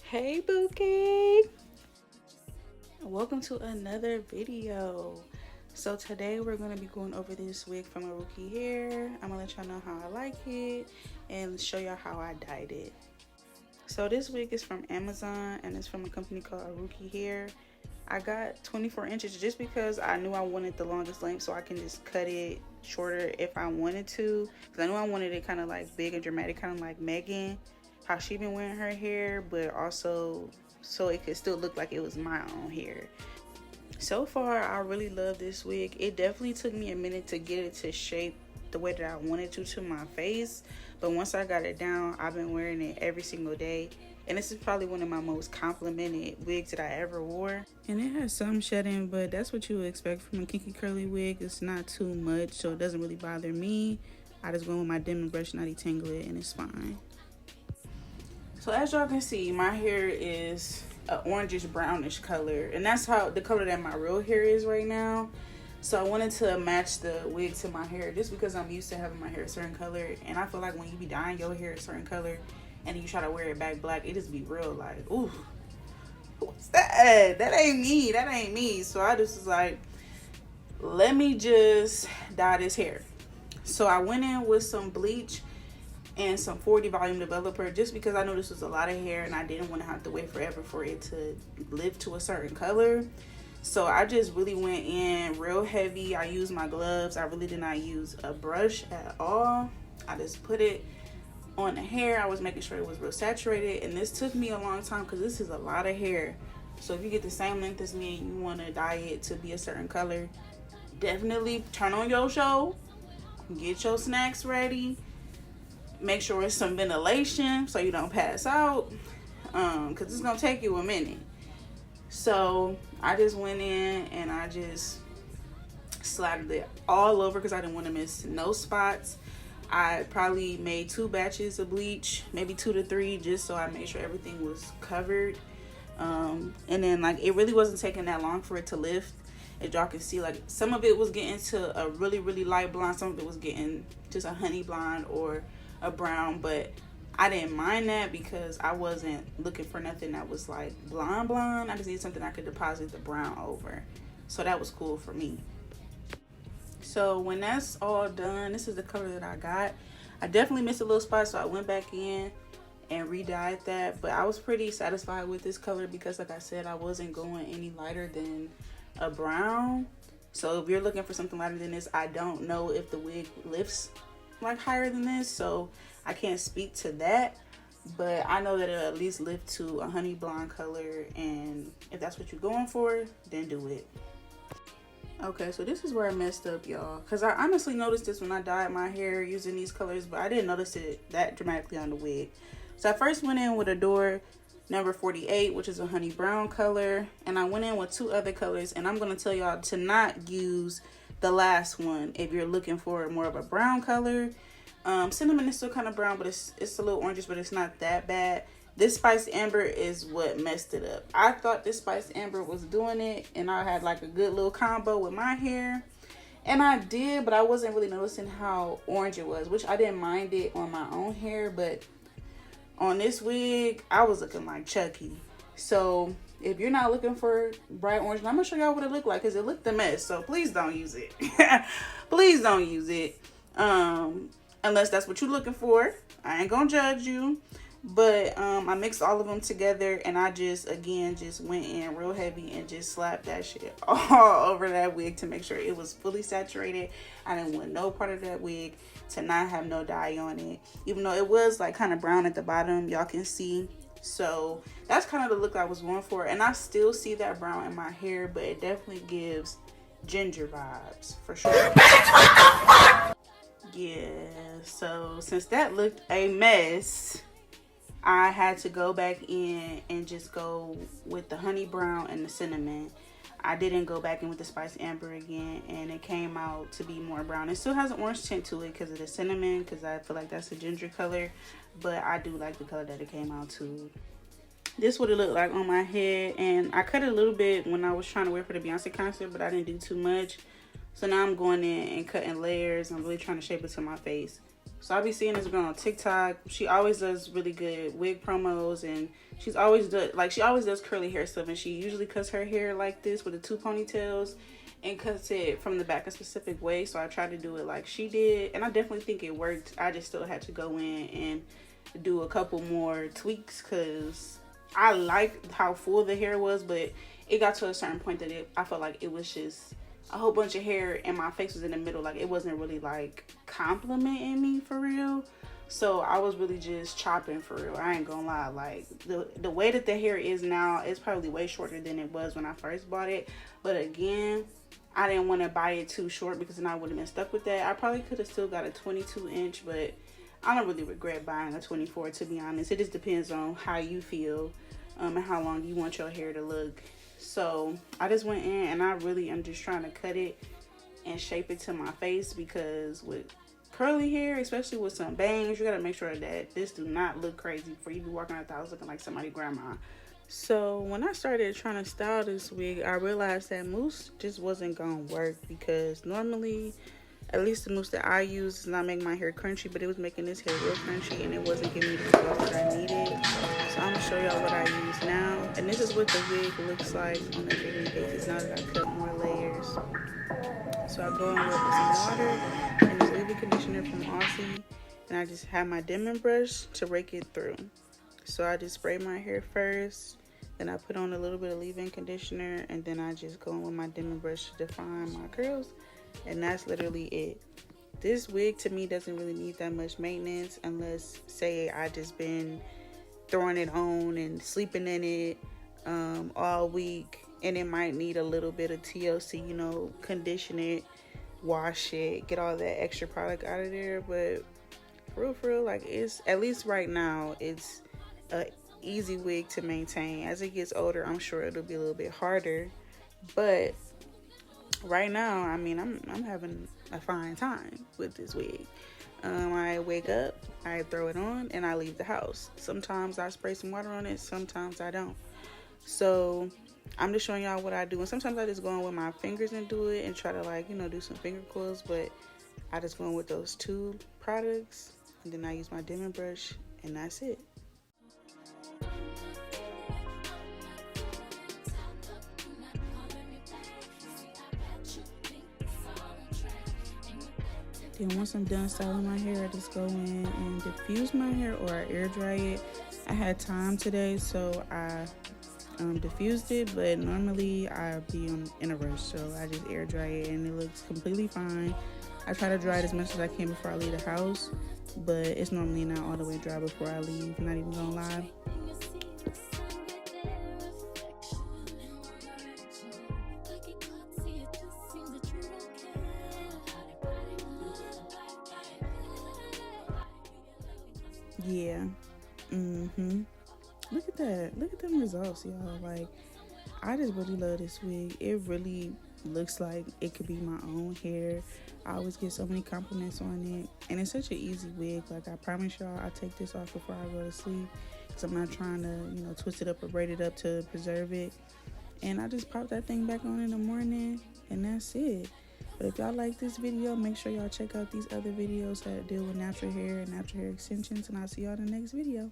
Hey Bouquet! Welcome to another video. So today we're going to be going over this wig from Aruki hair. I'm going to let y'all know how I like it and show y'all how I dyed it. So this wig is from Amazon and it's from a company called Aruki hair. I got 24 inches just because I knew I wanted the longest length, so I can just cut it shorter if I wanted to, because I knew I wanted it kind of like big and dramatic, kind of like Megan, how she been wearing her hair, but also so it could still look like it was my own hair. So far I really love this wig. It definitely took me a minute to get it to shape the way that I wanted to my face, but once I got it down, I've been wearing it every single day, and this is probably one of my most complimented wigs that I ever wore. And it has some shedding, but that's what you would expect from a kinky curly wig. It's not too much, so it doesn't really bother me. I just go with my Denman brush and I detangle it, and it's fine. So as y'all can see, my hair is an orangish brownish color, and that's how the color that my real hair is right now. So I wanted to match the wig to my hair just because I'm used to having my hair a certain color, and I feel like when you be dyeing your hair a certain color and you try to wear it back black, it just be real like, ooh, what's that? That ain't me. That ain't me. So I just was like, let me just dye this hair. So I went in with some bleach and some 40 volume developer just because I knew this was a lot of hair and I didn't want to have to wait forever for it to lift to a certain color. So I just really went in real heavy. I used my gloves. I really did not use a brush at all. I just put it on the hair. I was making sure it was real saturated, and this took me a long time because this is a lot of hair. So if you get the same length as me and you want to dye it to be a certain color, definitely turn on your show, get your snacks ready, make sure it's some ventilation so you don't pass out, because it's gonna take you a minute. So I just went in and I just slathered it all over because I didn't want to miss no spots. I probably made 2 batches of bleach, maybe 2 to 3, just so I made sure everything was covered. And then like it really wasn't taking that long for it to lift. As y'all can see, like some of it was getting to a really light blonde, some of it was getting just a honey blonde or a brown, but I didn't mind that because I wasn't looking for nothing that was like blonde. I just needed something I could deposit the brown over, so that was cool for me. So when that's all done, this is the color that I got. I definitely missed a little spot, so I went back in and re-dyed that, but I was pretty satisfied with this color because like I said, I wasn't going any lighter than a brown. So if you're looking for something lighter than this, I don't know if the wig lifts like higher than this, so I can't speak to that, but I know that it'll at least lift to a honey blonde color, and if that's what you're going for, then do it. Okay, so this is where I messed up, y'all, because I honestly noticed this when I dyed my hair using these colors, but I didn't notice it that dramatically on the wig. So I first went in with Adore number 48, which is a honey brown color, and I went in with 2 other colors, and I'm going to tell y'all to not use the last one if you're looking for more of a brown color. Cinnamon is still kind of brown, but it's a little orangish, but it's not that bad. This Spiced Amber is what messed it up. I thought this Spiced Amber was doing it, and I had like a good little combo with my hair, and I did, but I wasn't really noticing how orange it was, which I didn't mind it on my own hair, but on this wig I was looking like Chucky. So if you're not looking for bright orange, I'm gonna show y'all what it looked like because it looked a mess, so please don't use it. Please don't use it unless that's what you're looking for. I ain't gonna judge you, but I mixed all of them together, and I just went in real heavy and just slapped that shit all over that wig to make sure it was fully saturated. I didn't want no part of that wig to not have no dye on it, even though it was like kind of brown at the bottom, y'all can see. So that's kind of the look I was going for, and I still see that brown in my hair, but it definitely gives ginger vibes for sure. Yeah, so since that looked a mess, I had to go back in and just go with the honey brown and the cinnamon. I didn't go back in with the Spiced Amber again, and it came out to be more brown. It still has an orange tint to it because of the cinnamon, because I feel like that's a ginger color, but I do like the color that it came out to. This would it looked like on my head, and I cut it a little bit when I was trying to wear for the Beyonce concert, but I didn't do too much. So now I'm going in and cutting layers. I'm really trying to shape it to my face. So I'll be seeing this girl on TikTok. She always does really good wig promos, and she always does curly hair stuff, and she usually cuts her hair like this with the 2 ponytails and cuts it from the back a specific way. So I tried to do it like she did, and I definitely think it worked. I just still had to go in and do a couple more tweaks because I liked how full the hair was, but it got to a certain point that I felt like it was just a whole bunch of hair and my face was in the middle. Like, it wasn't really like complimenting me for real. So I was really just chopping for real. I ain't gonna lie. Like, the way that the hair is now is probably way shorter than it was when I first bought it. But again, I didn't want to buy it too short because then I would have been stuck with that. I probably could have still got a 22-inch, but I don't really regret buying a 24, to be honest. It just depends on how you feel and how long you want your hair to look. So I just went in and I really am just trying to cut it and shape it to my face, because with curly hair, especially with some bangs, you gotta make sure that this do not look crazy before you be walking out the house looking like somebody's grandma. So when I started trying to style this wig, I realized that mousse just wasn't gonna work, because normally, at least the mousse that I use does not make my hair crunchy, but it was making this hair real crunchy and it wasn't giving me the fluff that I needed. So I'm gonna show y'all what I use now. And this is what the wig looks like on a daily basis now that I cut more layers. So I go in with some water and this leave-in conditioner from Aussie, and I just have my Denman brush to rake it through. So I just spray my hair first, then I put on a little bit of leave-in conditioner, and then I just go in with my Denman brush to define my curls. And that's literally it. This wig to me doesn't really need that much maintenance, unless, say, I just been throwing it on and sleeping in it all week, and it might need a little bit of TLC, you know, condition it, wash it, get all that extra product out of there. But for real, like, it's, at least right now, it's a easy wig to maintain. As it gets older, I'm sure it'll be a little bit harder, but right now, I mean, I'm having a fine time with this wig. I wake up, I throw it on, and I leave the house. Sometimes I spray some water on it, sometimes I don't. So I'm just showing y'all what I do. And sometimes I just go in with my fingers and do it and try to, like, you know, do some finger coils. But I just go in with those 2 products, and then I use my Denman brush, and that's it. Then once I'm done styling my hair, I just go in and diffuse my hair, or I air dry it. I had time today, so I diffused it, but normally I'd be in a rush, so I just air dry it and it looks completely fine. I try to dry it as much as I can before I leave the house, but it's normally not all the way dry before I leave, not even gonna lie. Yeah. Look at that. Look at them results, y'all. Like, I just really love this wig. It really looks like it could be my own hair. I always get so many compliments on it, and it's such an easy wig. Like, I promise y'all, I take this off before I go to sleep, because I'm not trying to, you know, twist it up or braid it up to preserve it. And I just pop that thing back on in the morning, and that's it. But if y'all like this video, make sure y'all check out these other videos that deal with natural hair and natural hair extensions, and I'll see y'all in the next video.